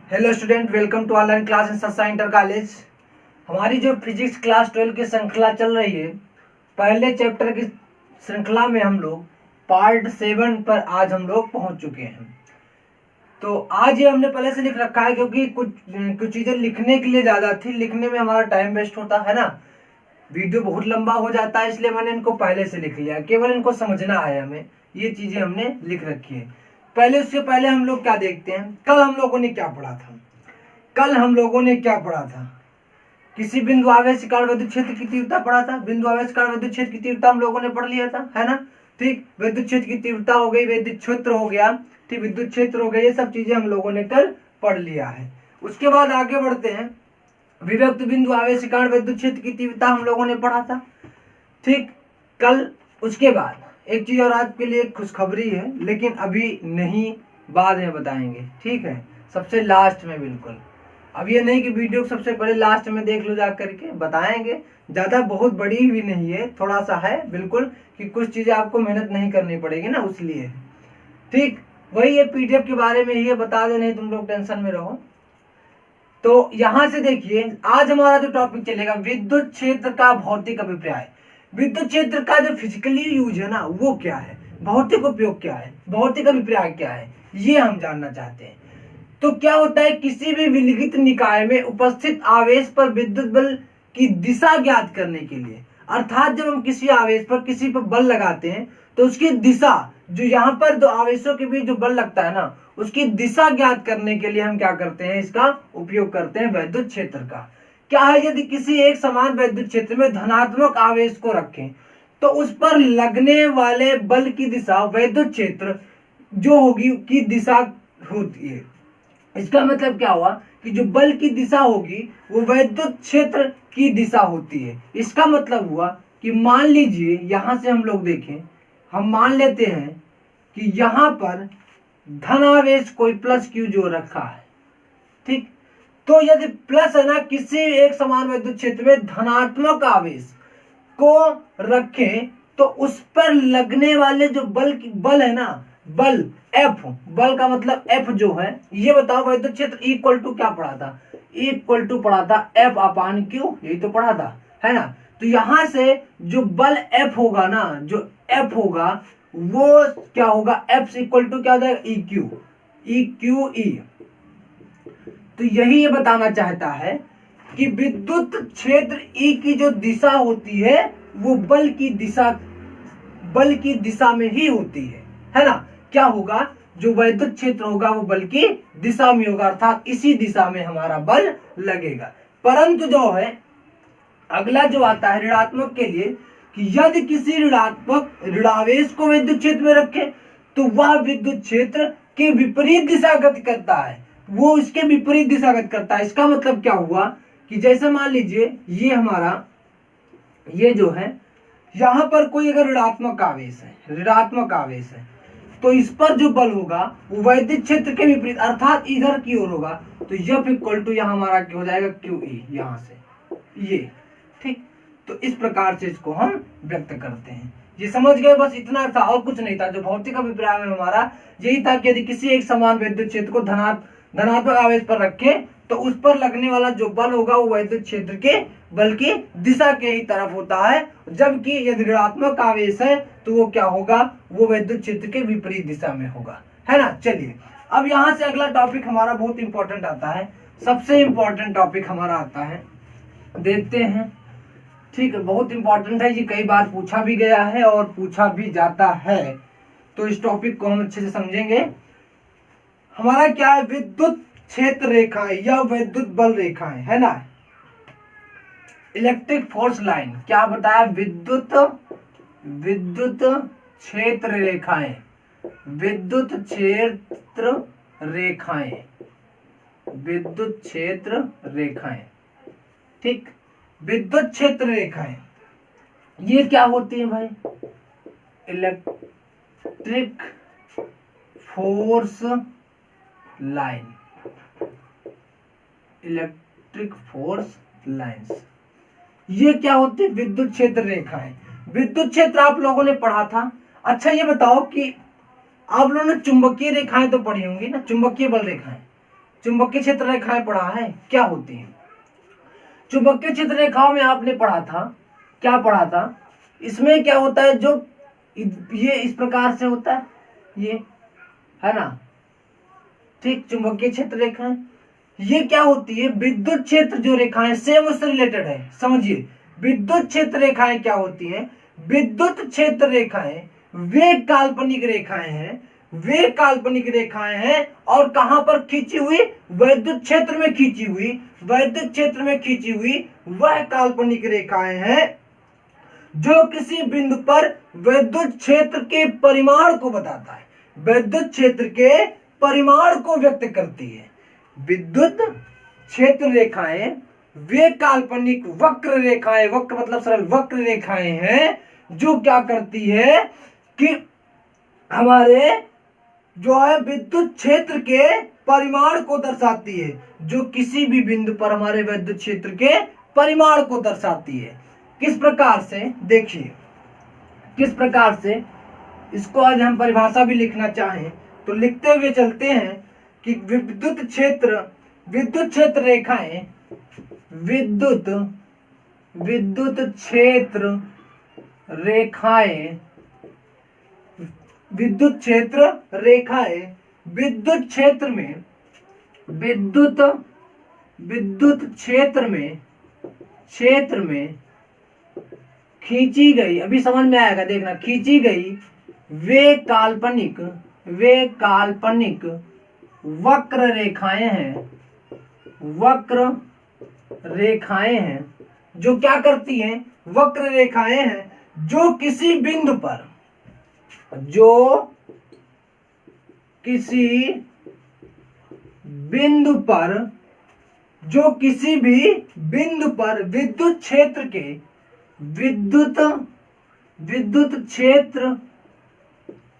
Hello student, welcome to online class in Satsa inter college. हमारी जो physics class 12 की श्रृंखला चल रही है, पहले चैप्टर की श्रृंखला में हम लोग पार्ट 7 पर आज हम लोग पहुंच चुके हैं। तो आज ये हमने पहले से लिख रखा है क्योंकि कुछ चीजें लिखने के लिए ज्यादा थी, लिखने में हमारा टाइम वेस्ट होता है ना, वीडियो बहुत लंबा हो जाता है, इसलिए मैंने इनको पहले से लिख लिया, केवल इनको समझना है हमें, ये चीजें हमने लिख रखी है पहले। उससे पहले हम लोग क्या देखते हैं, कल हम लोगों ने क्या पढ़ा था। किसी बिंदु आवेश के कारण विद्युत क्षेत्र की तीव्रता पढ़ा था। बिंदु आवेश के कारण विद्युत क्षेत्र की तीव्रता हम लोगों ने पढ़ लिया था, है ना। ठीक, विद्युत क्षेत्र की तीव्रता हो गई, विद्युत क्षेत्र हो गया, ठीक, विद्युत क्षेत्र हो गया, ये सब चीजें हम लोगों ने कल पढ़ लिया है। उसके बाद आगे बढ़ते हैं, विभक्त बिंदु आवेश के कारण विद्युत क्षेत्र की तीव्रता हम लोगों ने पढ़ा था, ठीक, कल। उसके बाद एक चीज और आज के लिए खुशखबरी है, लेकिन अभी नहीं, बाद में बताएंगे, ठीक है, सबसे लास्ट में। बिल्कुल अब ये नहीं कि वीडियो सबसे पहले लास्ट में देख लो जा करके, बताएंगे। ज्यादा बहुत बड़ी भी नहीं है, थोड़ा सा है बिल्कुल, कि कुछ चीजें आपको मेहनत नहीं करनी पड़ेगी ना, उसलिए। ठीक, वही है, पीडीएफ के बारे में ही है, बता दे, नहीं तुम लोग टेंशन में रहो। तो यहां से देखिए, आज हमारा जो टॉपिक चलेगा, विद्युत क्षेत्र का भौतिक अभिप्राय। विद्युत क्षेत्र का जो फिजिकली यूज है ना, वो क्या है, भौतिक उपयोग क्या है, भौतिक अभिप्राय क्या है, ये हम जानना चाहते हैं। तो क्या होता है, किसी भी विलगित निकाय में उपस्थित आवेश पर विद्युत बल की दिशा ज्ञात करने के लिए, अर्थात जब हम किसी आवेश पर किसी पर बल लगाते हैं तो उसकी दिशा, जो यहाँ पर दो आवेशों के बीच जो बल लगता है ना, उसकी दिशा ज्ञात करने के लिए हम क्या करते हैं, इसका उपयोग करते हैं विद्युत क्षेत्र का। क्या है, यदि किसी एक समान विद्युत क्षेत्र में धनात्मक आवेश को रखें तो उस पर लगने वाले बल की दिशा विद्युत क्षेत्र जो होगी की दिशा होती है। इसका मतलब क्या हुआ कि जो बल की दिशा होगी वो विद्युत क्षेत्र की दिशा होती है। इसका मतलब हुआ कि मान लीजिए, यहां से हम लोग देखें, हम मान लेते हैं कि यहां पर धनावेश कोई प्लस क्यू जो रखा है, ठीक, तो यदि प्लस है ना, किसी एक समान विद्युत क्षेत्र में धनात्मक आवेश को रखें तो उस पर लगने वाले जो बल है ना, बल F, बल का मतलब F जो है, ये बताओ विद्युत क्षेत्र इक्वल टू क्या पढ़ा था, इक्वल टू पढ़ा था F अपान Q, यही तो पढ़ा था, है ना। तो यहां से जो बल F होगा ना, जो F होगा वो क्या होगा, F इक्वल टू क्या हो जाएगा, EQ। तो यही ये बताना चाहता है कि विद्युत क्षेत्र E की जो दिशा होती है वो बल की दिशा में ही होती है ना। क्या होगा, जो विद्युत क्षेत्र होगा वो बल की दिशा में होगा, अर्थात इसी दिशा में हमारा बल लगेगा। परंतु जो है अगला जो आता है ऋणात्मक के लिए, कि यदि किसी ऋणावेश को विद्युत क्षेत्र में रखे तो वह विद्युत क्षेत्र के विपरीत दिशा गति करता है, वो इसके विपरीत दिशा गति करता है। इसका मतलब क्या हुआ कि जैसे मान लीजिए ये हमारा, ये जो है यहां पर कोई अगर ऋणात्मक आवेश है तो इस पर जो बल होगा वो वैद्युत क्षेत्र के विपरीत, अर्थात इधर की ओर होगा। तो F इक्वल टू यहाँ हमारा क्या हो जाएगा, QE, यहां से ये, ठीक। तो इस प्रकार से इसको हम व्यक्त करते हैं। ये समझ गए, बस इतना था और कुछ नहीं था। जो भौतिक अभिप्राय में हमारा यही था कि यदि किसी एक समान विद्युत क्षेत्र को धनात्मक आवेश पर रखें तो उस पर लगने वाला जो बल होगा वो विद्युत क्षेत्र के बल की दिशा के ही तरफ होता है, जबकि यदि ऋणात्मक आवेश है तो वो क्या होगा, वो विद्युत क्षेत्र के विपरीत दिशा में होगा, है ना। चलिए, अब यहां से अगला टॉपिक हमारा बहुत इंपॉर्टेंट आता है, सबसे इंपॉर्टेंट टॉपिक हमारा आता है, देखते हैं, ठीक है, बहुत इंपॉर्टेंट है ये, कई बार पूछा भी गया है और पूछा भी जाता है, तो इस टॉपिक को हम अच्छे से समझेंगे। हमारा क्या है, विद्युत क्षेत्र रेखाएं या विद्युत बल रेखाएं, है ना, इलेक्ट्रिक फोर्स लाइन। क्या बताया, विद्युत क्षेत्र रेखाएं, विद्युत क्षेत्र रेखाएं, ठीक, विद्युत क्षेत्र रेखाएं, ये क्या होती है भाई, electric force line, electric force lines, ये क्या होती है, विद्युत क्षेत्र रेखाएं। विद्युत क्षेत्र आप लोगों ने पढ़ा था। अच्छा ये बताओ कि आप लोगों ने चुंबकीय रेखाएं तो पढ़ी होंगी ना, चुंबकीय बल रेखाएं, चुंबकीय क्षेत्र रेखाएं पढ़ा है, क्या होती हैं? चुंबकीय क्षेत्र रेखाओं में आपने पढ़ा था, क्या पढ़ा था? इसमें क्या होता है, जो ये इस प्रकार से होता है, ये है ना, ठीक, चुंबकीय क्षेत्र रेखाएं। ये क्या होती है? विद्युत क्षेत्र जो रेखाएं, सेम उससे रिलेटेड है, समझिए। विद्युत क्षेत्र रेखाएं क्या होती हैं? विद्युत क्षेत्र रेखाएं वे काल्पनिक रेखाएं हैं, वे काल्पनिक रेखाएं हैं, और कहां पर खींची हुई? वैद्युत क्षेत्र में खींची हुई, वैद्युत क्षेत्र में खींची हुई वह काल्पनिक रेखाएं हैं जो किसी बिंदु पर विद्युत क्षेत्र के परिमाण को बताता है, विद्युत क्षेत्र के परिमाण को व्यक्त करती है। विद्युत क्षेत्र रेखाएं वे काल्पनिक वक्र रेखाएं, वक्र मतलब सरल, वक्र रेखाएं हैं जो क्या करती है कि हमारे जो है विद्युत क्षेत्र के परिमाण को दर्शाती है, जो किसी भी बिंदु पर हमारे विद्युत क्षेत्र के परिमाण को दर्शाती है। किस प्रकार से? देखिए किस प्रकार से इसको आज हम परिभाषा भी लिखना चाहें तो लिखते हुए चलते हैं कि विद्युत क्षेत्र रेखाएं, विद्युत क्षेत्र रेखाएं, विद्युत क्षेत्र रेखाएं विद्युत क्षेत्र में खींची गई, अभी समझ में आएगा, देखना, खींची गई वे काल्पनिक वक्र रेखाएं हैं, वक्र रेखाएं हैं जो क्या करती हैं? वक्र रेखाएं हैं जो किसी बिंदु पर, किसी भी बिंदु पर विद्युत क्षेत्र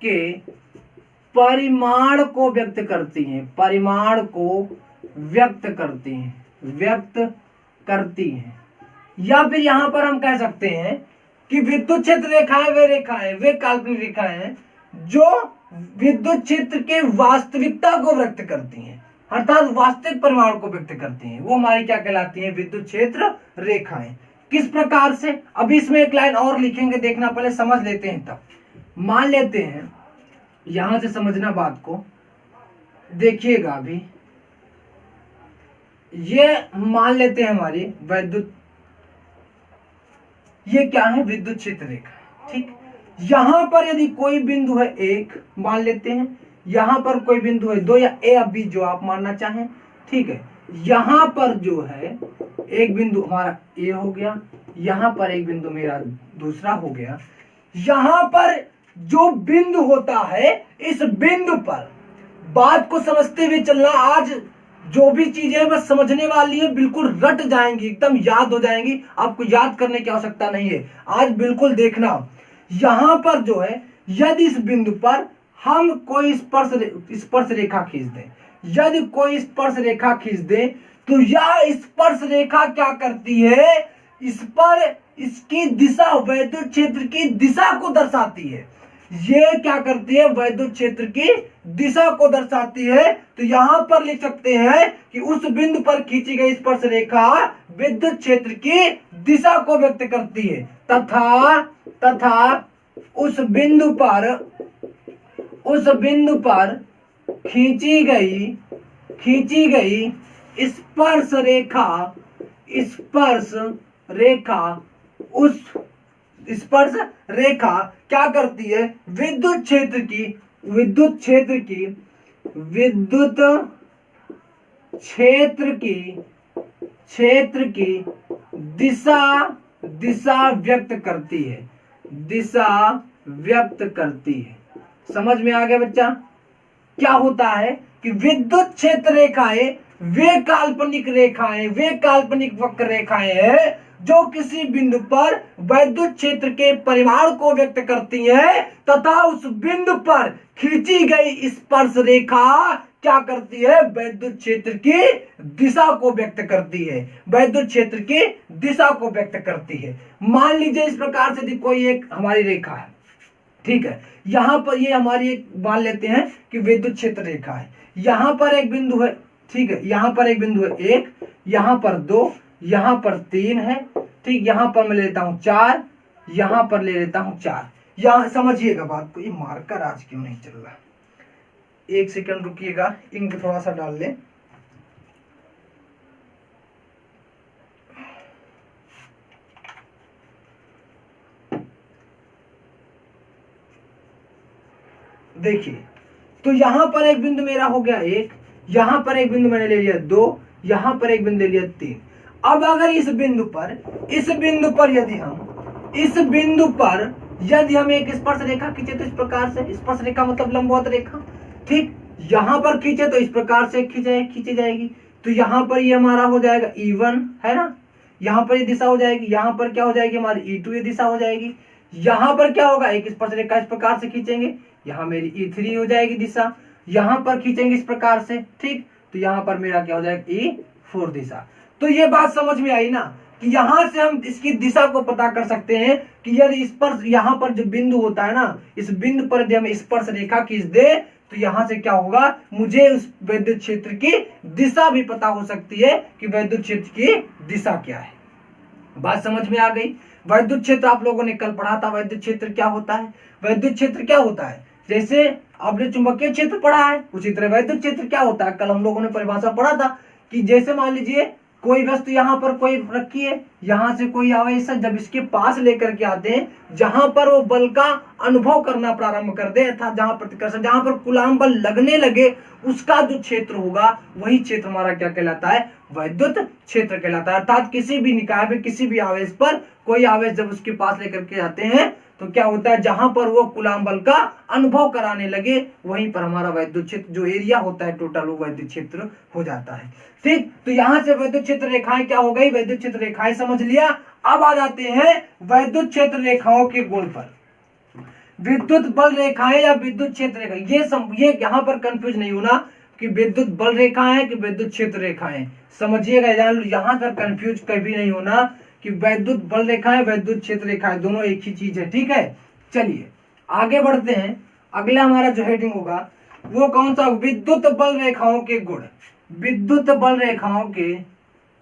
के परिमाण को व्यक्त करती हैं, परिमाण को व्यक्त करती हैं। या फिर यहां पर हम कह सकते हैं कि विद्युत क्षेत्र रेखाएं वे काल्पनिक रेखाएं हैं जो विद्युत क्षेत्र के वास्तविकता को व्यक्त करती हैं, अर्थात वास्तविक परिमाण को व्यक्त करती हैं, वो हमारी क्या कहलाती हैं? विद्युत क्षेत्र रेखाएं। किस प्रकार से? अभी इसमें एक लाइन और लिखेंगे, देखना, पहले समझ लेते हैं तब। मान लेते हैं, यहां से समझना बात को, देखिएगा अभी, ये मान लेते हैं हमारी विद्युत, ये क्या है? विद्युत क्षेत्र रेखा, ठीक। यहां पर यदि कोई बिंदु है एक, मान लेते हैं, यहां पर कोई बिंदु है दो, या ए या बी जो आप मानना चाहें, ठीक है। यहां पर जो है एक बिंदु हमारा ए हो गया, यहां पर एक बिंदु मेरा दूसरा हो गया। यहां पर जो बिंदु होता है, इस बिंदु पर बात को समझते हुए चलना। आज जो भी चीजें बस समझने वाली है, बिल्कुल रट जाएंगी, एकदम याद हो जाएंगी, आपको याद करने की आवश्यकता नहीं है। आज बिल्कुल देखना, यहां पर जो है, यदि इस बिंदु पर हम कोई स्पर्श रेखा खींच दें, यदि कोई स्पर्श रेखा खींच दें, तो यह स्पर्श रेखा क्या करती है? इस पर इसकी दिशा, वैद्युत क्षेत्र की दिशा को दर्शाती है। ये क्या करती है? वैद्युत क्षेत्र की दिशा को दर्शाती है। तो यहां पर लिख सकते हैं कि उस बिंदु पर खींची गई स्पर्श रेखा विद्युत क्षेत्र की दिशा को व्यक्त करती है, तथा उस बिंदु पर खींची गई स्पर्श रेखा क्या करती है? विद्युत क्षेत्र की दिशा व्यक्त करती है, समझ में आ गया बच्चा? क्या होता है कि विद्युत क्षेत्र रेखाएं वे काल्पनिक वक्र रेखाएं हैं जो किसी बिंदु पर वैद्युत क्षेत्र के परिमाण को व्यक्त करती हैं, तथा उस बिंदु पर खींची गई स्पर्श रेखा क्या करती है? वैद्युत क्षेत्र की दिशा को व्यक्त करती है, वैद्युत क्षेत्र की दिशा को व्यक्त करती है। मान लीजिए इस प्रकार से कोई एक हमारी रेखा है, ठीक है, यहां पर ये हमारी एक मान लेते हैं कि विद्युत क्षेत्र रेखा है, यहां पर एक बिंदु है, ठीक है, यहाँ पर एक बिंदु है 1, यहाँ पर 2, यहाँ पर 3 है, ठीक, यहाँ पर मैं ले लेता हूँ 4, यहाँ पर ले लेता हूँ 4। यहाँ समझिएगा बात को, ये मार्कर आज क्यों नहीं चल रहा, एक सेकंड रुकिएगा, इंक थोड़ा सा डाल लें। देखिए, तो यहां पर एक बिंदु मेरा हो गया 1, यहां पर एक बिंदु मैंने ले लिया 2, यहां पर एक बिंदु ले लिया 3। अब अगर इस बिंदु पर यदि हम एक स्पर्श रेखा खींचे तो इस प्रकार से, स्पर्श रेखा मतलब लंबवत रेखा, ठीक, यहां पर खींचे तो इस प्रकार से खींची जाएगी। तो यहां पर ये हमारा हो जाएगा E1, है ना, यहां पर ये दिशा हो जाएगी, यहां पर क्या हो जाएगी हमारी E2 ये दिशा हो जाएगी। यहां पर क्या होगा, एक स्पर्श रेखा इस प्रकार से खींचेंगे, यहाँ मेरी E3 हो जाएगी दिशा, यहां पर खींचेंगे इस प्रकार से, ठीक, तो यहां पर मेरा क्या हो जाएगा E4 दिशा। तो ये बात समझ में आई ना कि यहां से हम इसकी दिशा को पता कर सकते हैं कि यदि स्पर्श यहाँ पर जो बिंदु होता है ना, इस बिंदु पर यदि हम स्पर्श रेखा खींच दे तो यहां से क्या होगा, मुझे उस वैद्युत क्षेत्र की दिशा भी पता हो सकती है कि वैद्युत क्षेत्र की दिशा क्या है। बात समझ में आ गई। वैद्युत क्षेत्र आप लोगों ने कल पढ़ा था, वैद्युत क्षेत्र क्या होता है। वैद्युत क्षेत्र क्या होता है, जैसे आपने चुंबकीय क्षेत्र पढ़ा है उसी तरह वैद्युत क्षेत्र क्या होता है, कल हम लोगों ने परिभाषा पढ़ा था कि जैसे मान लीजिए कोई वस्तु यहाँ पर कोई रखी है, यहाँ से कोई आवेश है, जब इसके पास लेकर के आते हैं, जहां पर वो बल का अनुभव करना प्रारंभ कर दे, अर्थात जहां प्रतिकर्षण, जहां पर कूलाम बल लगने लगे, उसका जो क्षेत्र होगा वही क्षेत्र हमारा क्या कहलाता है, वैद्युत क्षेत्र कहलाता है। अर्थात किसी भी निकाय में किसी भी आवेश पर कोई आवेश जब उसके पास लेकर के आते हैं तो क्या होता है, जहां पर वो कूलाम बल का अनुभव कराने लगे वहीं पर हमारा वैद्युत क्षेत्र जो एरिया होता है टोटल वो वैद्युत क्षेत्र हो जाता है। ठीक, तो यहां से वैद्युत क्षेत्र रेखाएं क्या हो गई, वैद्युत क्षेत्र रेखाएं समझ लिया। अब आ जाते हैं वैद्युत क्षेत्र रेखाओं के गुण पर। विद्युत बल रेखाएं या विद्युत क्षेत्र रेखाएं, ये यहां पर कंफ्यूज नहीं होना कि विद्युत बल रेखाएं कि विद्युत क्षेत्र रेखाएं, समझिएगा, यहां पर कंफ्यूज कभी नहीं होना कि वैद्युत बल रेखाएं वैद्युत क्षेत्र रेखाएं दोनों एक ही चीज है। ठीक है, चलिए आगे बढ़ते हैं। अगला हमारा जो हेडिंग होगा वो कौन सा, विद्युत बल रेखाओं के गुण। विद्युत बल रेखाओं के,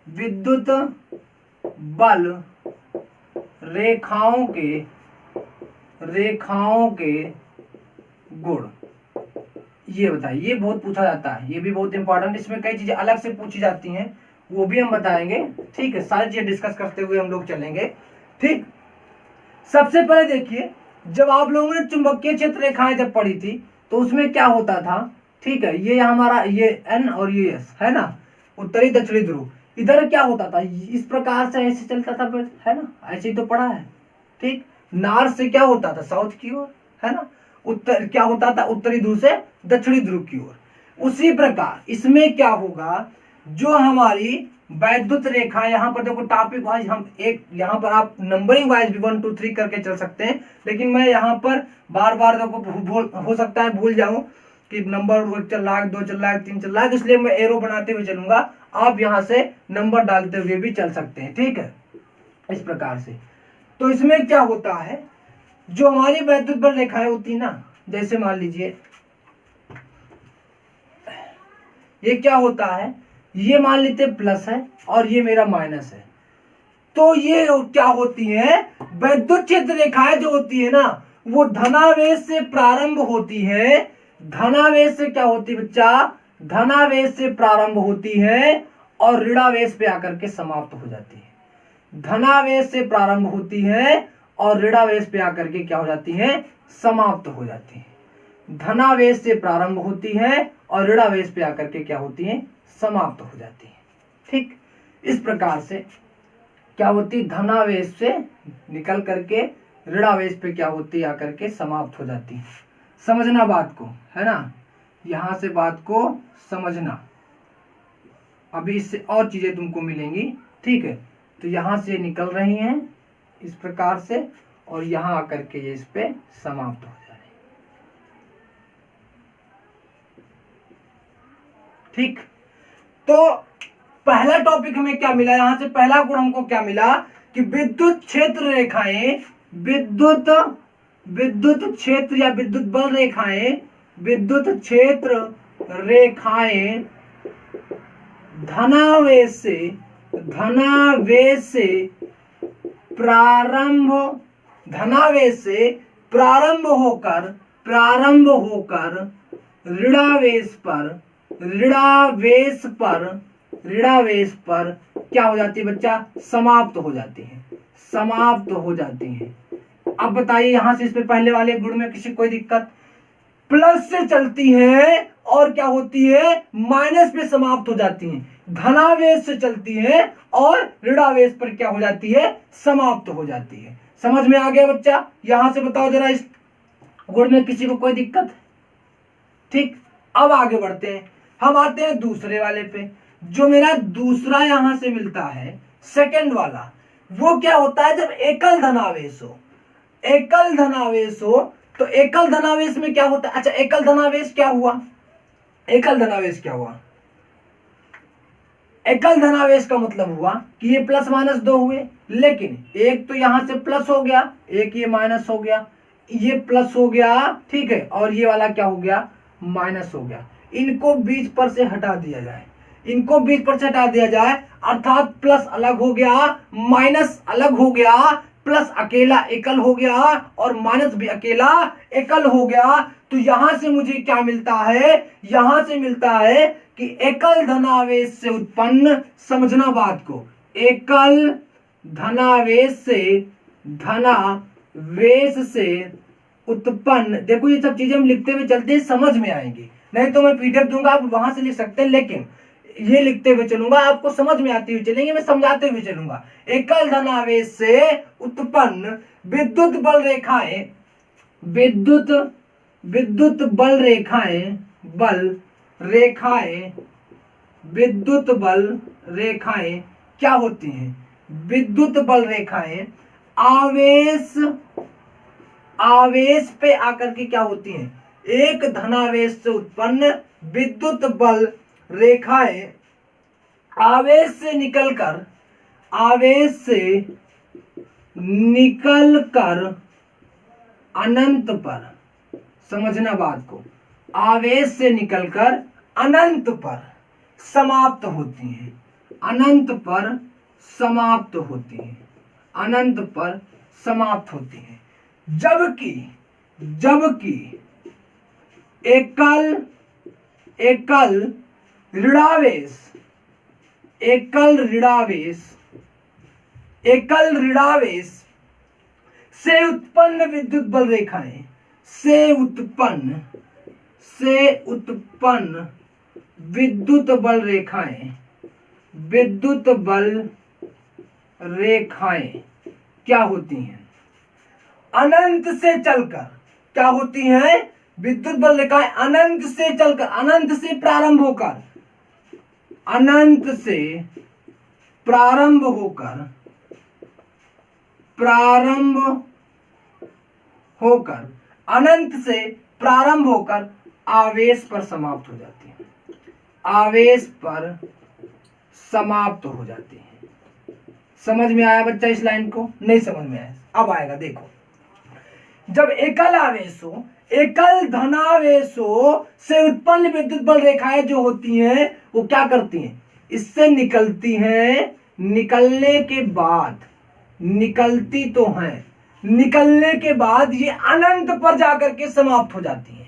विद्युत बल रेखाओं के गुण, ये बताइए, ये बहुत पूछा जाता है, ये भी बहुत इंपॉर्टेंट, इसमें कई चीजें अलग से पूछी जाती हैं वो भी हम बताएंगे। ठीक है, सारी चीजें डिस्कस करते हुए हम लोग चलेंगे। ठीक, सबसे पहले देखिए, जब आप लोगों ने चुंबकीय क्षेत्र रेखाएं जब पढ़ी थी तो उसमें क्या होता था, ठीक है, ये हमारा ये N और ये S है ना, उत्तरी दक्षिणी ध्रुव, इधर क्या होता था, इस प्रकार से ऐसे चलता था, है ना, ऐसे ही तो पढ़ा है। ठीक, नॉर्थ से क्या होता था, साउथ की ओर, है ना, उत्तर क्या होता था, उत्तरी ध्रुव से दक्षिणी ध्रुव की ओर। उसी प्रकार इसमें क्या होगा, जो हमारी वैद्युत रेखा, यहाँ पर देखो टॉपिक वाइज हम एक, यहाँ पर आप नंबरिंग वाइज भी 1 2 3 करके चल सकते हैं, लेकिन मैं यहाँ पर बार बार देखो हो सकता है भूल जाऊं कि नंबर 1 चल रहा है, 2 चल रहा है, 3 चल रहा है, तो इसलिए मैं एरो बनाते हुए चलूंगा, आप यहाँ से नंबर डालते हुए भी चल सकते हैं। ठीक है, इस प्रकार से। तो इसमें क्या होता है, जो हमारी वैद्युत बल रेखाएं होती है ना, जैसे मान लीजिए ये क्या होता है, ये मान लेते प्लस है और ये मेरा माइनस है, तो ये क्या होती है, वैद्युत क्षेत्र रेखाएं जो होती है ना वो धनावेश से प्रारंभ होती है। धनावेश से क्या होती है बच्चा, धनावेश से प्रारंभ होती है और ऋणावेश पे आकर के समाप्त हो जाती है। धनावेश से प्रारंभ होती है और ऋणावेश पे आकर के क्या हो जाती है, समाप्त हो जाती है। धनावेश से प्रारंभ होती है और ऋणावेश पे आकर के क्या होती है, समाप्त हो जाती है। ठीक, इस प्रकार से क्या होती है, धनावेश से निकल करके ऋणावेश पे क्या होती है, आकर के समाप्त हो जाती है। समझना बात को, है ना, यहां से बात को समझना, अभी इससे और चीजें तुमको मिलेंगी। ठीक है, तो यहां से निकल रही हैं इस प्रकार से और यहां आकर के ये इस पे समाप्त हो जा रही। ठीक, तो पहला टॉपिक हमें क्या मिला, यहां से पहला गुण हमको क्या मिला कि विद्युत क्षेत्र रेखाएं, विद्युत क्षेत्र या विद्युत बल रेखाएं, विद्युत क्षेत्र रेखाएं धनावेश से प्रारंभ होकर ऋणावेश पर क्या हो जाती है बच्चा, समाप्त हो जाती है। अब बताइए यहां से इस पे पहले वाले गुण में किसी कोई दिक्कत? प्लस से चलती है और क्या होती है, माइनस पे समाप्त हो जाती है। धनावेश से चलती है और ऋणावेश पर क्या हो जाती है, समाप्त हो जाती है। समझ में आ गया बच्चा? यहां से बताओ जरा इस गुण में किसी को कोई दिक्कत? ठीक, अब आगे बढ़ते हैं, हम आते हैं दूसरे वाले पे। जो मेरा दूसरा यहां से मिलता है सेकंड वाला, वो क्या होता है, जब एकल धनावेश हो तो एकल धनावेश में क्या होता है? अच्छा, एकल धनावेश क्या हुआ? एकल धनावेश का मतलब हुआ कि ये प्लस माइनस दो हुए, लेकिन एक तो यहां से प्लस हो गया, एक ये माइनस हो गया, ये प्लस हो गया, ठीक है, और ये वाला क्या हो गया, माइनस हो गया। इनको बीच पर से हटा दिया जाए, अर्थात प्लस अलग हो गया, माइनस अलग हो गया, प्लस अकेला एकल हो गया और माइनस भी अकेला एकल हो गया। तो यहां से मुझे क्या मिलता है, यहां से मिलता है कि एकल धनावेश से उत्पन्न, समझना बात को, एकल धनावेश से उत्पन्न, देखो ये सब चीजें हम लिखते हुए चलते हैं, समझ में आएंगी, नहीं तो मैं पीडीएफ दूंगा आप वहां से लिख सकते हैं, लेकिन ये लिखते हुए चलूंगा, आपको समझ में आती हुई चलेंगे, मैं समझाते हुए चलूंगा। एकल धनावेश से उत्पन्न विद्युत बल रेखाएं क्या होती हैं? विद्युत बल रेखाएं आवेश पे आकर के क्या होती हैं? एक धनावेश से उत्पन्न विद्युत बल रेखाएं आवेश से निकलकर अनंत पर, समझना बात को, आवेश से निकलकर अनंत पर समाप्त होती हैं, अनंत पर समाप्त होती हैं। जबकि एकल ऋणावेश से उत्पन्न विद्युत बल रेखाएं विद्युत बल रेखाएं क्या होती हैं? अनंत से चलकर क्या होती हैं? विद्युत बल रेखाएं अनंत से चलकर, अनंत से प्रारंभ होकर आवेश पर समाप्त हो जाती है, समझ में आया बच्चा इस लाइन को? नहीं समझ में आया? अब आएगा, देखो, जब एकल धनावेशों से उत्पन्न विद्युत बल रेखाएं जो होती हैं वो क्या करती हैं? इससे निकलती हैं, निकलने के बाद ये अनंत पर जाकर के समाप्त हो जाती है,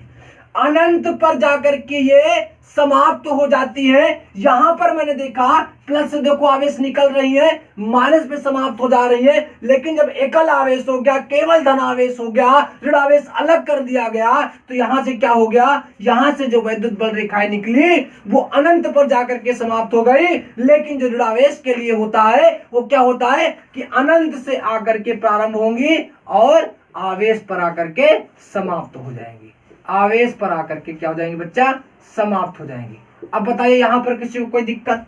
अनंत पर जाकर के ये समाप्त हो जाती है। यहां पर मैंने देखा प्लस से देखो आवेश निकल रही है, माइनस पे समाप्त हो जा रही है, लेकिन जब एकल आवेश हो गया, केवल धनावेश हो गया, ऋणावेश अलग कर दिया गया, तो यहां से क्या हो गया, यहां से जो विद्युत बल रेखाएं निकली वो अनंत पर जाकर के समाप्त हो गई। लेकिन जो ऋणावेश के लिए होता है वो क्या होता है कि अनंत से आकर के प्रारंभ होंगी और आवेश पर आकर के समाप्त हो जाएंगी, आवेश पर आकर के क्या हो जाएंगे बच्चा, समाप्त हो जाएंगी। अब बताइए यहां पर किसी को कोई दिक्कत?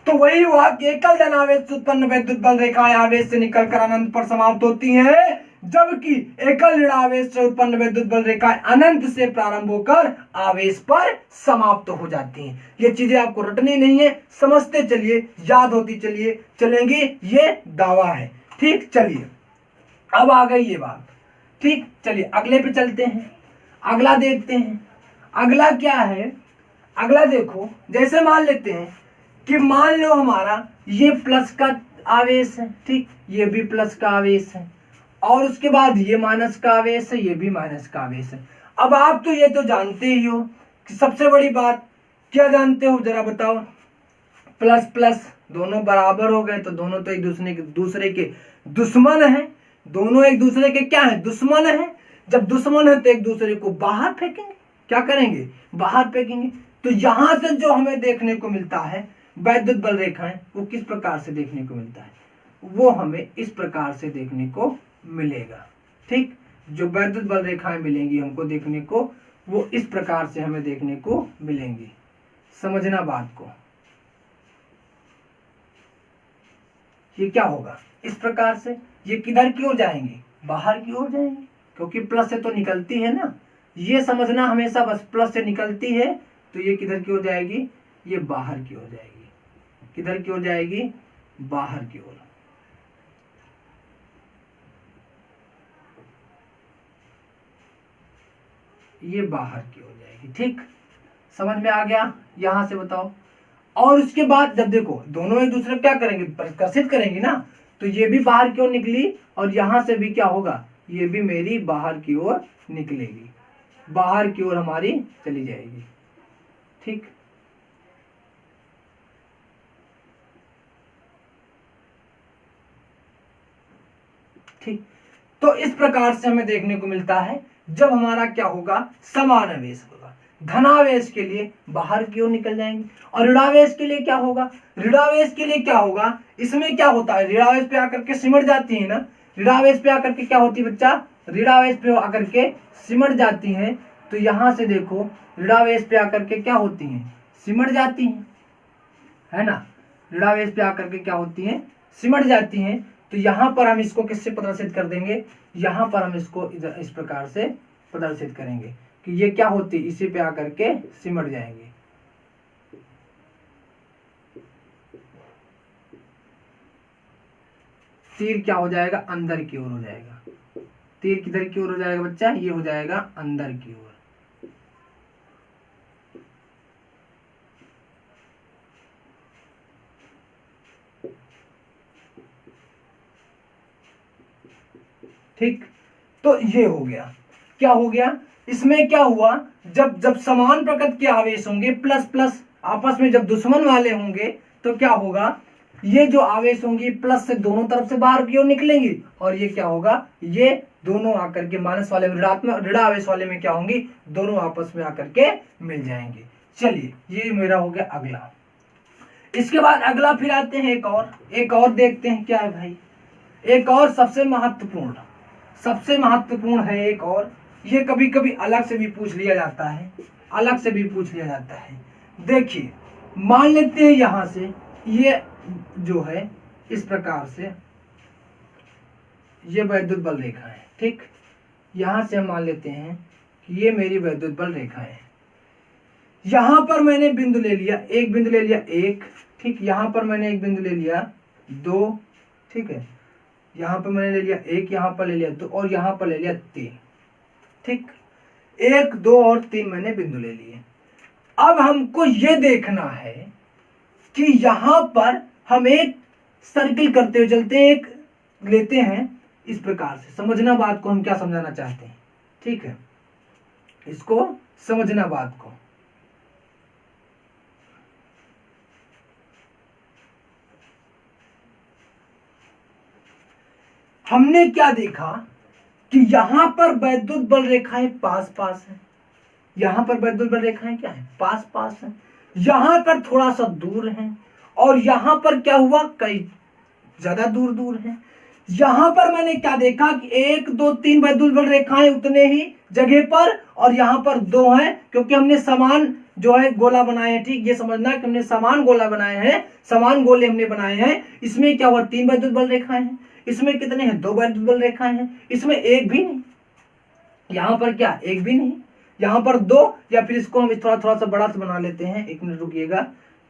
तो वही हुआ कि एकल धनावेश से उत्पन्न विद्युत बल रेखाएं आवेश से निकलकर अनंत पर समाप्त होती हैं, जबकि एकल ऋणावेश से उत्पन्न विद्युत बल रेखाएं अनंत से प्रारंभ होकर आवेश पर समाप्त हो जाती हैं। ये चीजें आपको रटनी नहीं है, समझते चलिए, याद होती चलेंगी, ये दावा है। ठीक, चलिए अब आ गई ये बात। ठीक, चलिए अगले पे चलते हैं, अगला देखते हैं। अगला क्या है? अगला देखो, जैसे मान लेते हैं कि मान लो हमारा ये प्लस का आवेश है, ठीक, ये भी प्लस का आवेश है, और उसके बाद ये माइनस का आवेश है, ये भी माइनस का आवेश है। अब आप तो ये तो जानते ही हो कि सबसे बड़ी बात क्या जानते हो, जरा बताओ। प्लस प्लस दोनों बराबर हो गए तो दोनों तो एक दूसरे के दुश्मन हैं। दोनों एक दूसरे के क्या है, दुश्मन है। जब दुश्मन है तो एक दूसरे को बाहर फेंकेंगे, क्या करेंगे, बाहर फेंकेंगे। तो यहां से जो हमें देखने को मिलता है वैद्युत बल रेखाएं, वो किस प्रकार से देखने को मिलता है, वो हमें इस प्रकार से देखने को मिलेगा। ठीक, जो वैद्युत बल रेखाएं मिलेंगी हमको देखने को, वो इस प्रकार से हमें देखने को मिलेंगी। समझना बात को, ये क्या होगा, इस प्रकार से ये किधर की ओर जाएंगे, बाहर की ओर जाएंगे, क्योंकि प्लस से तो निकलती है ना, ये समझना हमेशा, बस प्लस से निकलती है तो ये किधर की ओर जाएगी, ये बाहर की ओर जाएगी। किधर की ओर जाएगी, बाहर की ओर। ये बाहर की ओर जाएगी। ठीक, समझ में आ गया, यहां से बताओ। और उसके बाद जब देखो दोनों एक दूसरे को क्या करेंगे, परिकर्षित करेंगी ना, तो ये भी बाहर की ओर निकली और यहां से भी क्या होगा, ये भी मेरी बाहर की ओर निकलेगी, बाहर की ओर हमारी चली जाएगी। ठीक, ठीक, तो इस प्रकार से हमें देखने को मिलता है जब हमारा क्या होगा, समान आवेश होगा। धनावेश के लिए बाहर की ओर निकल जाएंगे, और ऋणावेश के लिए क्या होगा, ऋणावेश के लिए क्या होगा, इसमें क्या होता है, ऋणावेश पे आकर के सिमट जाती है ना, ऋणावेश पे आकर के क्या होती है बच्चा, ऋणावेश पे आकर के सिमट जाती है। तो यहां से देखो ऋणावेश पे आकर के क्या होती हैं, सिमट जाती हैं, है ना, ऋणावेश पे आकर के क्या होती हैं, सिमट जाती हैं। तो यहां पर हम इसको किससे प्रदर्शित कर देंगे, यहां पर हम इसको इधर इस प्रकार से प्रदर्शित करेंगे कि ये क्या होती है, इसी पे आकर के सिमट जाएंगे। तीर क्या हो जाएगा, अंदर की ओर हो जाएगा। तीर किधर की ओर हो जाएगा बच्चा, ये हो जाएगा अंदर की ओर। ठीक, तो ये हो गया, क्या हो गया, इसमें क्या हुआ, जब जब समान प्रकृति के आवेश होंगे, प्लस प्लस आपस में जब दुश्मन वाले होंगे, तो क्या होगा, ये जो आवेश होंगी प्लस से दोनों तरफ से बाहर की ओर निकलेंगी, और ये क्या होगा, ये दोनों आकर के माइनस वाले ऋणात्मक ऋण आवेश वाले में क्या होंगी, दोनों आपस में आकर के मिल जाएंगे। चलिए, ये मेरा हो गया अगला। इसके बाद अगला फिर आते हैं एक और देखते हैं क्या है भाई। एक और सबसे महत्वपूर्ण है एक और, ये कभी कभी अलग से भी पूछ लिया जाता है, अलग से भी पूछ लिया जाता है। देखिए, मान लेते हैं यहां से ये जो है इस प्रकार से ये वैद्युत बल रेखा है। ठीक, यहां से हम मान लेते हैं कि ये मेरी वैद्युत बल रेखा है। यहां पर मैंने बिंदु ले लिया, एक बिंदु ले लिया एक, ठीक, यहां पर मैंने एक बिंदु ले लिया दो, ठीक है, यहां पर मैंने ले लिया एक, यहां पर ले लिया दो, और यहां पर ले लिया तीन। ठीक, एक, दो और तीन मैंने बिंदु ले लिए। अब हमको ये देखना है कि यहां पर हम एक सर्किल करते हुए चलते हैं, एक लेते हैं इस प्रकार से। समझना बात को, हम क्या समझाना चाहते हैं, ठीक है, इसको समझना बात को। हमने क्या देखा कि यहां पर वैद्युत बल रेखाएं पास पास है, यहां पर वैद्युत बल रेखाएं क्या है, पास पास है, यहां पर थोड़ा सा दूर है, और यहां पर क्या हुआ, कई ज्यादा दूर दूर है। यहां पर मैंने क्या देखा कि एक दो तीन वैद्युत बल रेखाएं उतने ही जगह पर, और यहां पर दो हैं, क्योंकि हमने समान जो है गोला बनाए हैं। ठीक, ये समझना कि हमने समान गोला बनाए हैं, समान गोले हमने बनाए हैं। इसमें क्या हुआ, तीन वैद्युत बल रेखाएं हैं, इसमें कितने हैं, दो वैद्युत बल रेखाएं हैं, इसमें एक भी नहीं, यहां पर क्या, एक भी नहीं, यहां पर दो, या फिर इसको हम थोड़ा थोड़ा सा बड़ा सा बना लेते हैं, एक मिनट रुकिएगा।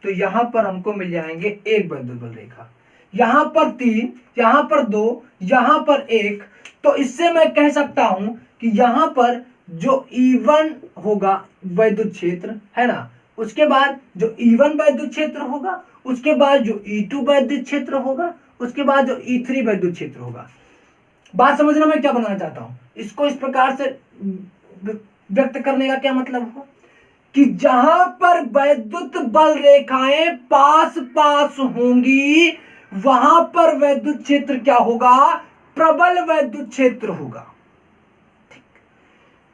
तो यहां पर हमको मिल जाएंगे एक वैद्युत बल रेखा, यहां पर तीन, यहां पर दो, यहां पर एक। तो इससे मैं कह सकता हूं कि यहां पर जो E1 होगा वैद्युत क्षेत्र है ना, उसके बाद जो E1 वैद्युत क्षेत्र होगा, उसके बाद जो E2 वैद्युत क्षेत्र होगा, उसके बाद जो E3 वैद्युत क्षेत्र होगा। बात समझना मैं क्या बनाना चाहता हूं, इसको इस प्रकार से व्यक्त करने का क्या मतलब हो कि जहां पर वैद्युत बल रेखाएं पास पास होंगी वहां पर वैद्युत क्षेत्र क्या होगा, प्रबल वैद्युत क्षेत्र होगा।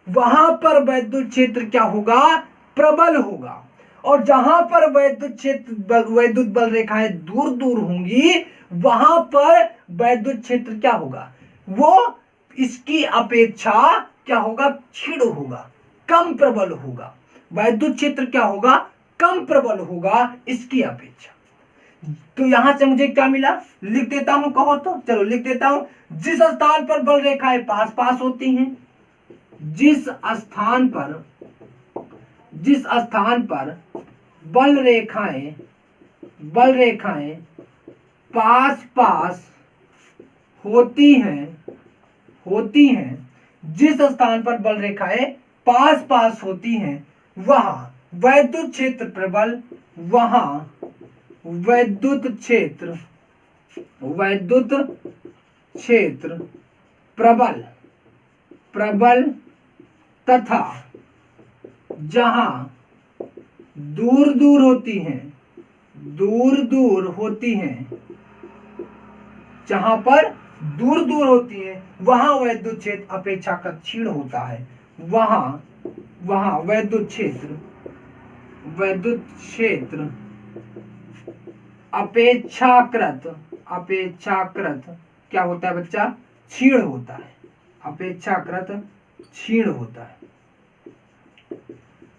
वहां पर वैद्युत क्षेत्र क्या होगा, प्रबल होगा। और जहां पर वैद्युत बल रेखाएं दूर दूर होंगी वहां पर वैद्युत क्षेत्र क्या होगा, वो इसकी अपेक्षा क्या होगा, क्षीण होगा, कम प्रबल होगा। वैद्युत क्षेत्र क्या होगा, कम प्रबल होगा इसकी अपेक्षा। तो यहां से मुझे क्या मिला, लिख देता हूं, कहो तो चलो लिख देता हूं। जिस स्थान पर बल रेखाएं पास पास होती हैं, जिस स्थान पर बल रेखाएं पास पास होती हैं, जिस स्थान पर बल रेखाएं पास पास होती हैं वहां वैद्युत क्षेत्र प्रबल, वहां वैद्युत क्षेत्र प्रबल तथा जहां दूर दूर होती हैं, जहां पर दूर दूर होती है वहां वैद्युत क्षेत्र अपेक्षाकृत क्षीण होता है। वहां वैद्युत क्षेत्र अपेक्षाकृत क्या होता है बच्चा, क्षीण होता है, अपेक्षाकृत क्षीण होता है।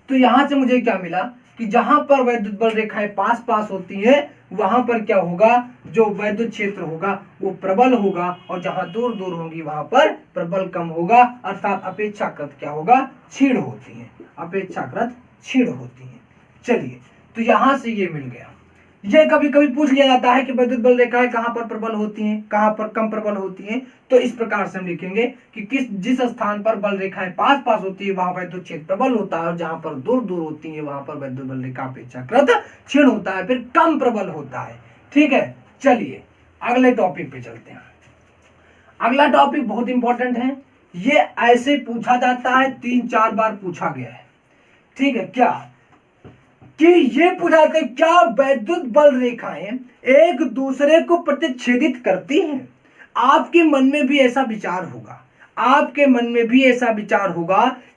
तो यहां से मुझे क्या मिला कि जहां पर वैद्युत बल रेखाएं पास पास होती हैं वहां पर क्या होगा, जो वैद्युत क्षेत्र होगा वो प्रबल होगा, और जहां दूर दूर होंगी वहां पर प्रबल कम होगा, अर्थात अपेक्षाकृत क्या होगा, क्षीण होती है, अपेक्षाकृत क्षीण होती है। चलिए, तो यहां से ये मिल गया। ये कभी कभी पूछ लिया जाता है कि वैद्युत बल रेखाएं कहां पर प्रबल होती हैं, कहां पर कम प्रबल होती हैं। तो इस प्रकार से हम लिखेंगे कि जिस स्थान पर बल रेखाएं पास पास होती है वहां वैद्युत क्षेत्र प्रबल होता है, और जहां पर दूर दूर होती है वहां पर वैद्युत बल रेखा अपेक्षाकृत क्षीण होता है, फिर कम प्रबल होता है। ठीक है, चलिए अगले टॉपिक पे चलते हैं। अगला टॉपिक बहुत इंपॉर्टेंट है, ये ऐसे पूछा जाता है, 3-4 बार पूछा गया है। ठीक है, क्या कि ये पूछा जाता है, क्या वैद्युत बल रेखाएं एक दूसरे को प्रतिच्छेदित करती हैं? आपके मन में भी ऐसा विचार होगा,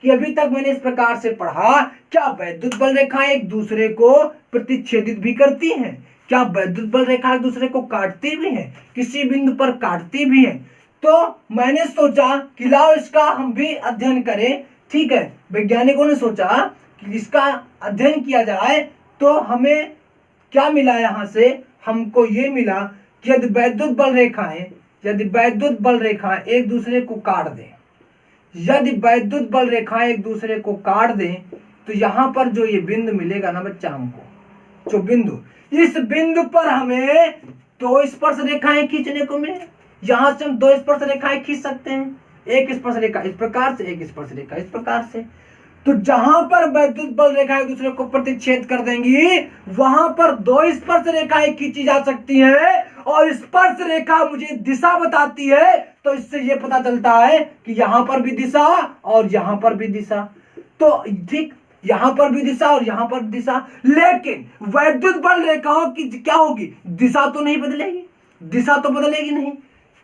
कि अभी तक मैंने इस प्रकार से पढ़ा, क्या वैद्युत बल रेखाएं एक दूसरे को प्रतिच्छेदित भी करती हैं? क्या वैद्युत बल रेखा एक दूसरे को काटती भी हैं, किसी बिंदु पर काटती भी हैं? तो मैंने सोचा कि लाओ इसका हम भी अध्ययन करें। ठीक है, वैज्ञानिकों ने सोचा कि इसका अध्ययन किया जाए। तो हमें क्या मिला, यहां से हमको ये मिला कि यदि वैद्युत बल रेखाएं एक दूसरे को काट दें, यदि वैद्युत बल रेखाएं एक दूसरे को काट दें, तो यहां पर जो ये बिंदु मिलेगा ना बच्चा, हमको जो बिंदु, इस बिंदु पर हमें 2 स्पर्श रेखाएं खींचने को मिले। यहां से हम 2 स्पर्श रेखाएं खींच सकते हैं, एक स्पर्श रेखा इस प्रकार से, एक स्पर्श रेखा इस प्रकार से। तो जहां पर वैद्युत बल रेखाएं एक दूसरे को प्रतिच्छेद कर देंगी वहां पर 2 स्पर्श रेखाएं खींची जा सकती हैं, और स्पर्श रेखा मुझे दिशा बताती है। तो इससे यह पता चलता है कि यहां पर भी दिशा और यहां पर भी दिशा। तो ठीक, यहां पर भी दिशा और यहां पर दिशा, लेकिन वैद्युत बल रेखाओं की क्या होगी, दिशा तो नहीं बदलेगी, दिशा तो बदलेगी नहीं।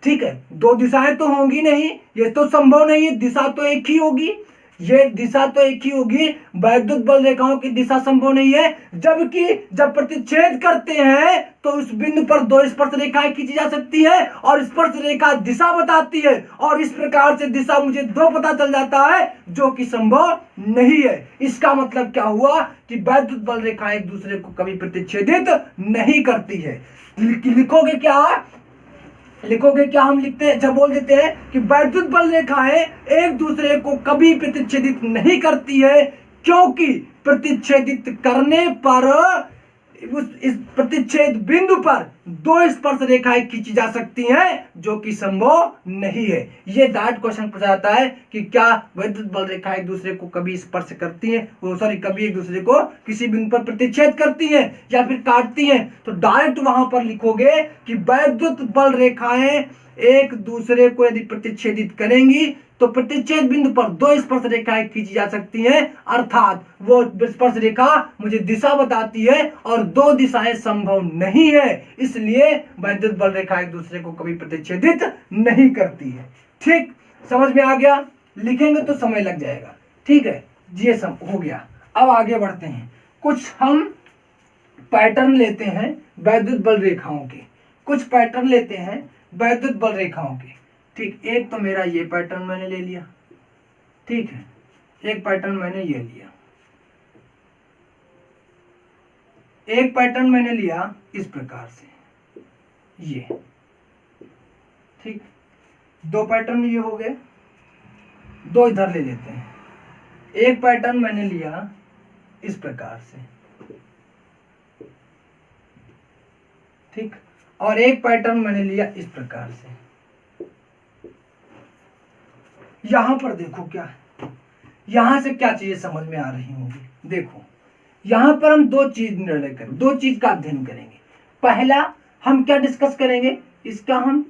ठीक है, 2 दिशाएं तो होंगी नहीं, ये तो संभव नहीं है, दिशा तो एक ही होगी, ये दिशा तो एक ही होगी, वैद्युत बल रेखाओं की दिशा संभव नहीं है। जबकि जब प्रतिच्छेद करते हैं तो उस बिंदु पर 2 स्पर्श रेखाएं खींची जा सकती है, और स्पर्श रेखा दिशा बताती है, और इस प्रकार से दिशा मुझे 2 पता चल जाता है, जो कि संभव नहीं है। इसका मतलब क्या हुआ कि वैद्युत बल रेखा एक दूसरे को कभी प्रतिच्छेदित नहीं करती है। लिखोगे क्या, हम लिखते हैं, जब बोल देते हैं कि वैद्युत बल रेखाएं एक दूसरे को कभी प्रतिच्छेदित नहीं करती है, क्योंकि प्रतिच्छेदित करने पर इस प्रतिच्छेद बिंदु पर दो स्पर्श रेखाएं खींची जा सकती हैं, जो कि संभव नहीं है। ये डायरेक्ट क्वेश्चन पूछा जाता है कि क्या वैद्युत बल रेखा एक दूसरे को कभी स्पर्श करती हैं, कभी एक दूसरे को किसी बिंदु पर प्रतिच्छेद करती हैं या फिर काटती हैं। तो डायरेक्ट वहां पर लिखोगे कि वैद्युत बल रेखाएं एक दूसरे को यदि प्रतिच्छेदित करेंगी तो प्रतिच्छेद बिंदु पर दो स्पर्श रेखाएं खींची जा सकती हैं, अर्थात वो स्पर्श रेखा मुझे दिशा बताती है और दो दिशाएं संभव नहीं है, इसलिए वैद्युत बल रेखा एक दूसरे को कभी प्रतिच्छेदित नहीं करती है। ठीक, समझ में आ गया? लिखेंगे तो समय लग जाएगा। ठीक है, ये सब हो गया। अब आगे बढ़ते हैं, कुछ हम पैटर्न लेते हैं वैद्युत बल रेखाओं के, कुछ पैटर्न लेते हैं वैद्युत बल रेखाओं के। ठीक, एक तो मेरा ये पैटर्न मैंने ले लिया, ठीक है, एक पैटर्न मैंने ये लिया, एक पैटर्न मैंने लिया इस प्रकार से, ये ठीक, दो पैटर्न ये हो गए, दो इधर ले लेते हैं। एक पैटर्न मैंने लिया इस प्रकार से, ठीक, और एक पैटर्न मैंने लिया इस प्रकार से। यहां पर देखो क्या, यहां से क्या चीजें समझ में आ रही होंगी। देखो यहां पर हम दो चीज निर्णय करें, दो चीज का अध्ययन करेंगे। पहला हम क्या डिस्कस करेंगे, इसका हम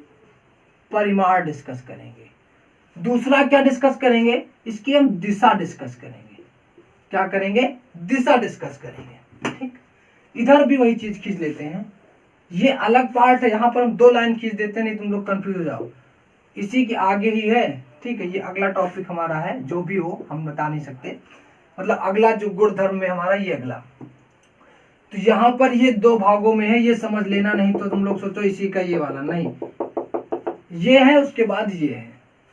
परिमाण डिस्कस करेंगे। दूसरा क्या डिस्कस करेंगे, इसकी हम दिशा डिस्कस करेंगे। क्या करेंगे, दिशा डिस्कस करेंगे। ठीक, इधर भी वही चीज खींच लेते हैं, ये अलग पार्ट है, यहां पर हम दो लाइन खींच देते हैं, नहीं तुम लोग कंफ्यूज हो जाओ, इसी के आगे ही है। ठीक है, ये अगला टॉपिक हमारा है, जो भी हो हम बता नहीं सकते, मतलब अगला जो गुणधर्म में हमारा ये अगला। तो यहाँ पर ये दो भागों में है, ये समझ लेना, नहीं तो तुम लोग सोचो इसी का ये वाला, नहीं, ये है उसके बाद ये है।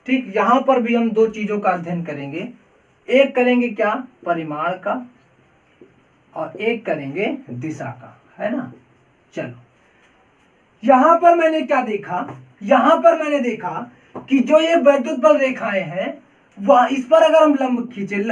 ठीक, यहाँ पर भी हम दो चीजों का अध्ययन करेंगे, एक करेंगे क्या, परिमाण का, और एक करेंगे दिशा का, है ना। चलो, यहां पर मैंने क्या देखा, यहां पर मैंने देखा कि जो ये वैद्युत बल रेखाएं हैं, वह इस पर अगर हम लंब खींचे,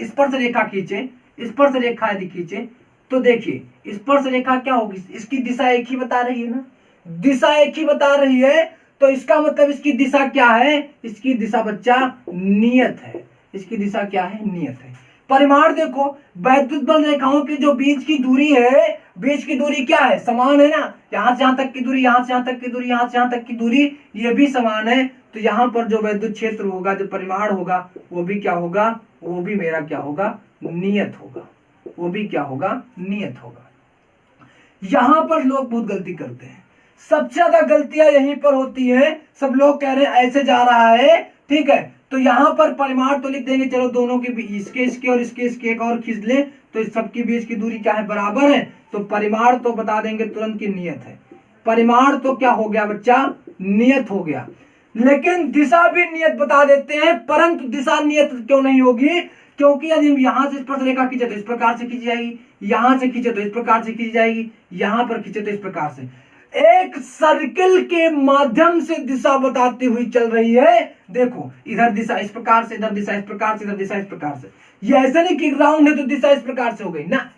स्पर्श रेखा खींचे, स्पर्श रेखा यदि खींचे, तो देखिए स्पर्श रेखा क्या होगी, इसकी दिशा एक ही बता रही है ना, दिशा एक ही बता रही है, तो इसका मतलब इसकी दिशा क्या है, इसकी दिशा बच्चा नियत है, इसकी दिशा क्या है, नियत है। परिमाण देखो, वैद्युत बल रेखाओं की जो बीच की दूरी है, बीच की दूरी क्या है, समान है ना, यहां से यहां तक की दूरी, यहां से यहां तक की दूरी, यहां से यहां तक की दूरी, ये भी समान है। तो यहां पर जो वैद्युत क्षेत्र होगा, जो परिमाण होगा, वो भी क्या होगा, वो भी मेरा क्या होगा, नियत होगा, वो भी क्या होगा, नियत होगा। यहां पर लोग बहुत गलती करते हैं, सबसे ज्यादा गलतियां यहीं पर होती है। सब लोग कह रहे हैं ऐसे जा रहा है, ठीक है, तो यहां पर परिमाण तो लिख देंगे, चलो दोनों के बीच, इसके और इसके एक और खींच ले, तो इस सबके बीच की दूरी क्या है, बराबर है, तो परिमाण तो बता देंगे तुरंत की नियत है। परिमाण तो क्या हो गया बच्चा, नियत हो गया। लेकिन दिशा भी नियत बता देते हैं, परंतु दिशा नियत क्यों नहीं होगी, क्योंकि यदि हम यहां से स्पर्श रेखा खींचे तो इस प्रकार से खींची जाएगी, यहां से खींचे तो इस प्रकार से खींची जाएगी, यहां पर खींचे तो इस प्रकार से, एक सर्किल के माध्यम से दिशा बताती हुई चल रही है। देखो इधर दिशा इस प्रकार से, इधर दिशा इस प्रकार से, इधर दिशा इस प्रकार से, ये ऐसा नहीं कि राउंड है तो दिशा इस प्रकार से हो गई ना,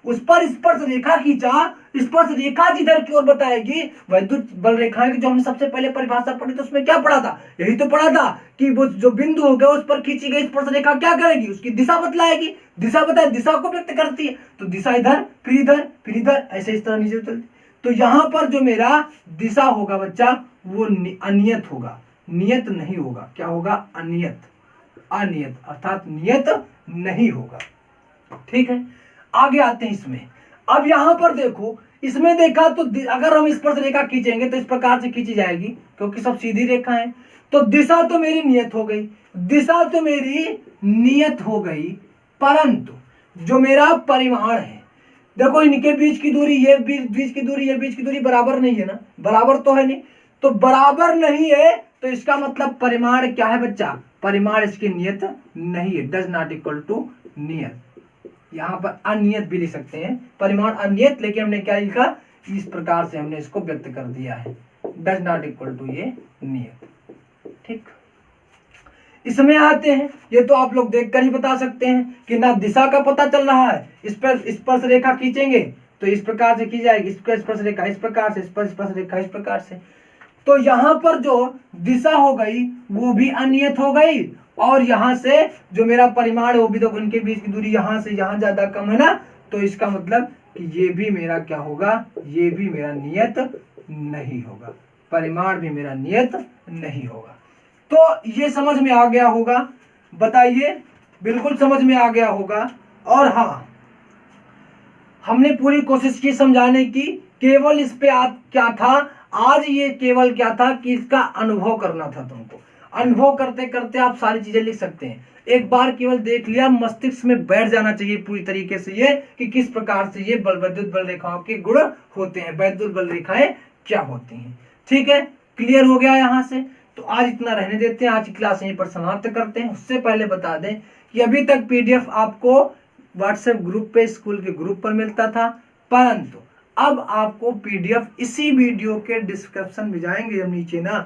उस पर स्पर्श रेखा खींचा, स्पर्श रेखा जिधर की ओर बताएगी। वैद्युत बल रेखाएं की जो हमने सबसे पहले परिभाषा पढ़ी तो उसमें क्या पढ़ा था, यही तो पढ़ा था कि वो जो बिंदु हो गया उस पर खींची गई स्पर्श रेखा क्या करेगी, उसकी दिशा बतलाएगी, दिशा बताए, दिशा को व्यक्त करती है, तो दिशा इधर, फिर इधर, फिर इधर, ऐसे इस तरह नीचे चलती। तो यहां पर जो मेरा दिशा होगा बच्चा, वो अनियत होगा, नियत नहीं होगा। क्या होगा, अनियत, अनियत अर्थात नियत नहीं होगा। ठीक है, आगे आते हैं इसमें। अब यहां पर देखो, इसमें देखा तो अगर हम स्पर्श रेखा खींचेंगे तो इस प्रकार से खींची जाएगी, क्योंकि सब सीधी रेखा है, तो दिशा तो मेरी नियत हो गई, दिशा तो मेरी नियत हो गई, परंतु जो मेरा परिमाण है, देखो इनके बीच की दूरी, ये बीच की दूरी, ये बीच की दूरी बराबर नहीं है ना, बराबर तो है नहीं, तो बराबर नहीं है, तो इसका मतलब परिमाण क्या है बच्चा, परिमाण इसकी नियत नहीं है, डज नॉट इक्वल टू नियत। यहां पर अनियत भी लिख सकते हैं, परिमाण अनियत, लेकिन हमने क्या लिखा, इस प्रकार से हमने इसको व्यक्त कर दिया है, डज नॉट इक्वल टू ये नियत। ठीक, इसमें आते हैं, ये तो आप लोग देखकर ही बता सकते हैं कि ना दिशा का पता चल रहा है, इस पर स्पर्श रेखा खींचेंगे तो इस प्रकार से की जाएगी, इसका स्पर्श रेखा इस प्रकार से, इस पर स्पर्श रेखा इस प्रकार से। तो यहाँ पर जो दिशा हो गई वो भी अनियत हो गई, और यहाँ से जो मेरा परिमाण है वो भी, तो उनके बीच की दूरी यहाँ से यहाँ ज्यादा कम है ना, तो इसका मतलब कि ये भी मेरा क्या होगा, ये भी मेरा नियत नहीं होगा, परिमाण भी मेरा नियत नहीं होगा। तो ये समझ में आ गया होगा, बताइए, बिल्कुल समझ में आ गया होगा। और हाँ, हमने पूरी कोशिश की समझाने की, केवल इस पे क्या था आज, ये केवल क्या था कि इसका अनुभव करना था तुमको। अनुभव करते करते आप सारी चीजें लिख सकते हैं। एक बार केवल देख लिया, मस्तिष्क में बैठ जाना चाहिए पूरी तरीके से ये कि किस प्रकार से ये विद्युत बल रेखाओं के गुण होते हैं, विद्युत बल रेखाएं क्या होती हैं। ठीक है, क्लियर हो गया यहाँ से। तो आज इतना रहने देते हैं, आज की क्लास यहीं पर समाप्त करते हैं। उससे पहले बता दें कि अभी तक पीडीएफ आपको व्हाट्सएप ग्रुप पे, स्कूल के ग्रुप पर मिलता था, परंतु अब आपको पीडीएफ इसी वीडियो के डिस्क्रिप्शन में जाएंगे जब नीचे ना,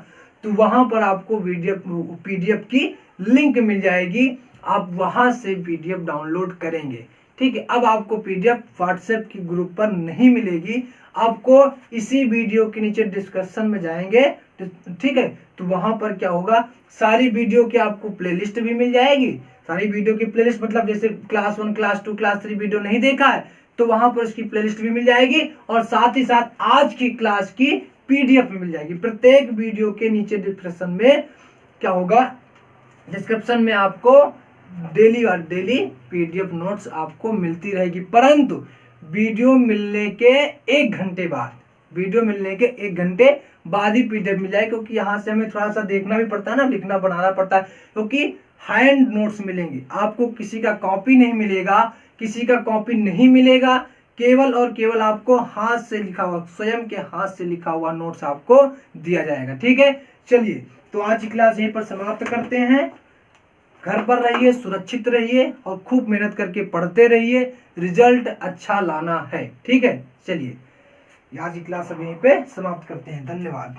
तो वहां पर आपको पीडीएफ की लिंक मिल जाएगी, आप वहां से पीडीएफ डाउनलोड करेंगे। ठीक है, अब आपको पीडीएफ व्हाट्सएप की ग्रुप पर नहीं मिलेगी, आपको इसी वीडियो के नीचे डिस्क्रिप्शन में जाएंगे, ठीक है, तो वहां पर क्या होगा, सारी वीडियो की आपको प्लेलिस्ट भी मिल जाएगी। सारी वीडियो की प्लेलिस्ट मतलब जैसे क्लास 1, क्लास 2, क्लास 3 वीडियो नहीं देखा है तो वहां पर उसकी प्लेलिस्ट भी मिल जाएगी, और साथ ही साथ आज की क्लास की पीडीएफ भी मिल जाएगी। प्रत्येक वीडियो के नीचे डिस्क्रिप्शन में क्या होगा, डिस्क्रिप्शन में आपको डेली और डेली पीडीएफ नोट्स आपको मिलती रहेगी, परंतु वीडियो मिलने के 1 घंटे बाद, वीडियो मिलने के 1 घंटे बाद ही पीडीएफ मिल जाए, क्योंकि यहाँ से हमें थोड़ा सा देखना भी पड़ता है ना, लिखना बनाना पड़ता है, क्योंकि हैंड नोट्स मिलेंगे आपको, किसी का कॉपी नहीं मिलेगा, किसी का कॉपी नहीं मिलेगा, केवल और केवल आपको हाथ से लिखा हुआ, स्वयं के हाथ से लिखा हुआ नोट्स आपको दिया जाएगा। ठीक है, चलिए तो आज की क्लास यहीं पर समाप्त करते हैं। घर पर रहिए, सुरक्षित रहिए और खूब मेहनत करके पढ़ते रहिए, रिजल्ट अच्छा लाना है। ठीक है, चलिए आज की क्लास अब यहीं पे समाप्त करते हैं। धन्यवाद।